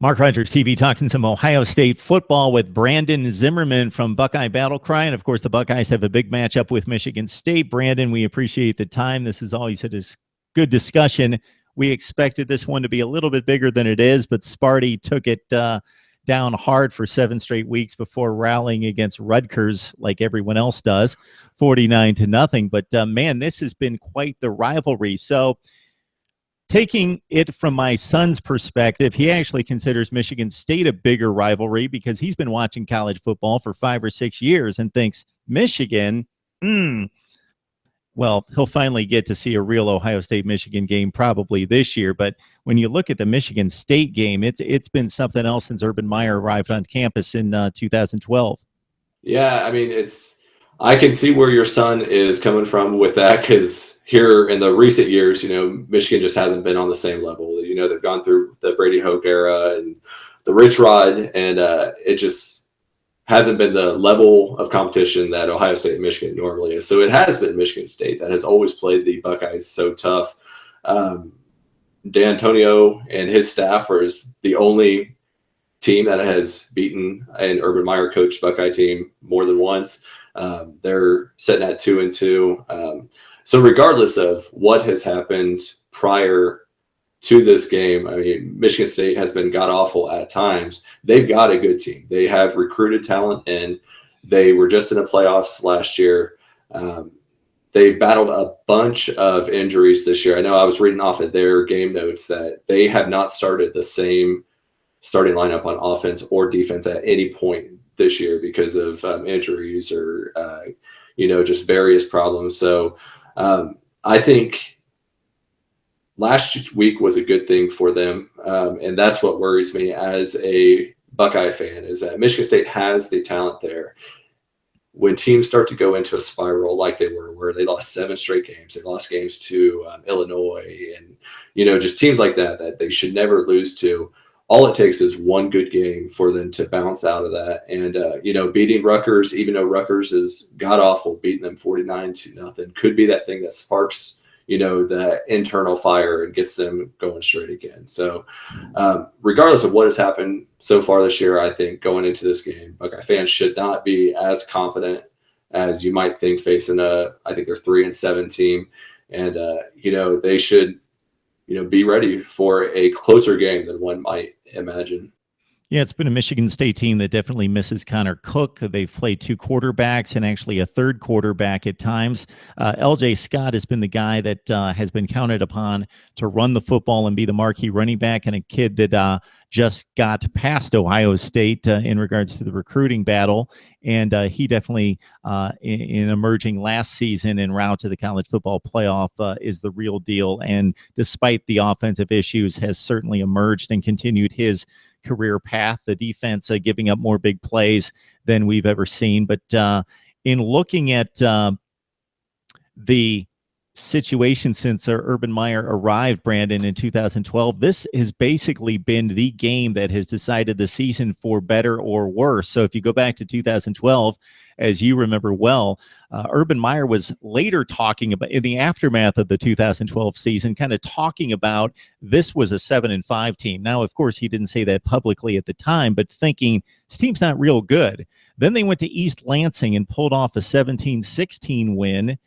Mark Rogers, TV, talking some Ohio State football with Brandon Zimmerman from Buckeye Battle Cry. And, of course, the Buckeyes have a big matchup with Michigan State. Brandon, we appreciate the time. This is always a good discussion. We expected this one to be a little bit bigger than it is, but Sparty took it down hard for 7 straight weeks before rallying against Rutgers like everyone else does, 49-0. But, man, this has been quite the rivalry. So, taking it from my son's perspective, he actually considers Michigan State a bigger rivalry because he's been watching college football for 5 or 6 years and thinks Michigan, well, he'll finally get to see a real Ohio State-Michigan game probably this year. But when you look at the Michigan State game, it's been something else since Urban Meyer arrived on campus in 2012. Yeah, I mean, I can see where your son is coming from with that because here in the recent years, Michigan just hasn't been on the same level. They've gone through the Brady Hoke era and the Rich Rod, and it just hasn't been the level of competition that Ohio State and Michigan normally is. So it has been Michigan State that has always played the Buckeyes so tough. D'Antonio and his staff is the only team that has beaten an Urban Meyer coached Buckeye team more than once. They're sitting at 2-2. So regardless of what has happened prior to this game, I mean, Michigan State has been god-awful at times. They've got a good team. They have recruited talent, and they were just in the playoffs last year. They've battled a bunch of injuries this year. I know I was reading off of their game notes that they have not started the same starting lineup on offense or defense at any point this year because of injuries or, just various problems. So I think last week was a good thing for them. And that's what worries me as a Buckeye fan is that Michigan State has the talent there. When teams start to go into a spiral like they were, where they lost 7 straight games, they lost games to Illinois and, just teams like that they should never lose to. All it takes is one good game for them to bounce out of that. And, beating Rutgers, even though Rutgers is god-awful, beating them 49-0, could be that thing that sparks, that internal fire and gets them going straight again. So regardless of what has happened so far this year, I think going into this game, Buckeye fans should not be as confident as you might think facing I think they're 3-7 team. And, they should, be ready for a closer game than one might imagine. Yeah, it's been a Michigan State team that definitely misses Connor Cook. They've played 2 quarterbacks and actually a 3rd quarterback at times. LJ Scott has been the guy that has been counted upon to run the football and be the marquee running back, and a kid that just got past Ohio State in regards to the recruiting battle. And he definitely, in emerging last season en route to the college football playoff, is the real deal. And despite the offensive issues, has certainly emerged and continued his career path. The defense giving up more big plays than we've ever seen. But in looking at the situation since Urban Meyer arrived, Brandon, in 2012, this has basically been the game that has decided the season for better or worse. So if you go back to 2012, as you remember well, Urban Meyer was later talking about, in the aftermath of the 2012 season, kind of talking about this was a 7-5 team. Now, of course, he didn't say that publicly at the time, but thinking this team's not real good. Then they went to East Lansing and pulled off a 17-16 win.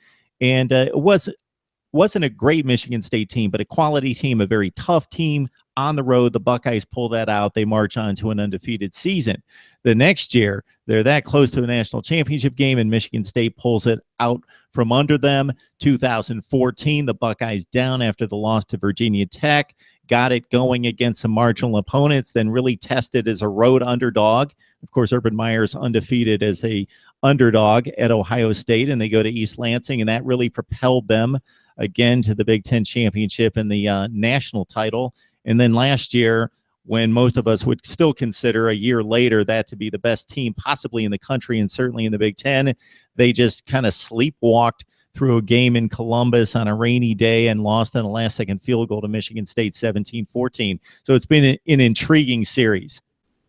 And it wasn't a great Michigan State team, but a quality team, a very tough team on the road. The Buckeyes pull that out. They march on to an undefeated season. The next year, they're that close to a national championship game, and Michigan State pulls it out from under them. 2014, the Buckeyes down after the loss to Virginia Tech, got it going against some marginal opponents, then really tested as a road underdog. Of course, Urban Meyer's undefeated as a underdog at Ohio State, and they go to East Lansing, and that really propelled them again to the Big Ten championship and the national title. And then last year, when most of us would still consider a year later that to be the best team possibly in the country and certainly in the Big Ten, they just kind of sleepwalked through a game in Columbus on a rainy day and lost on a last-second field goal to Michigan State 17-14. So it's been an intriguing series.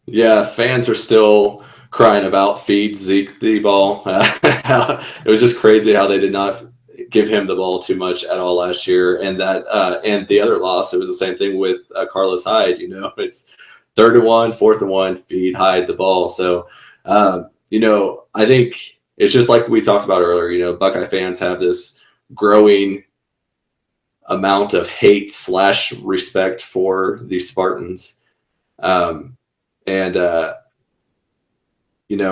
Yeah, fans are still crying about feed Zeke the ball. It was just crazy how they did not give him the ball too much at all last year. And that and the other loss, it was the same thing with Carlos Hyde. It's 3rd and 1, 4th and 1, feed, hide the ball. So, I think it's just like we talked about earlier. Buckeye fans have this growing amount of hate / respect for the Spartans.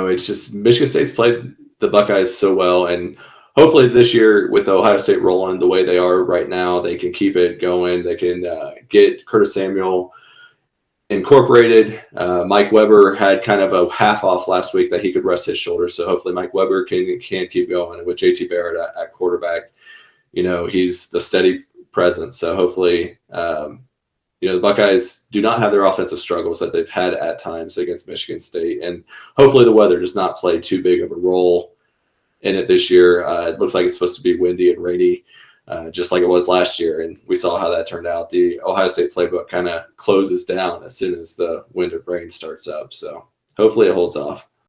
It's just Michigan State's played the Buckeyes so well, and hopefully this year with Ohio State rolling the way they are right now, they can keep it going. They can get Curtis Samuel incorporated. Mike Weber had kind of a half off last week that he could rest his shoulder, so hopefully Mike Weber can keep going. And with JT Barrett at quarterback, he's the steady presence. So hopefully, the Buckeyes do not have their offensive struggles that they've had at times against Michigan State, and hopefully the weather does not play too big of a role in it this year. It looks like it's supposed to be windy and rainy, just like it was last year, and we saw how that turned out. The Ohio State playbook kind of closes down as soon as the wind and rain starts up, so hopefully it holds off.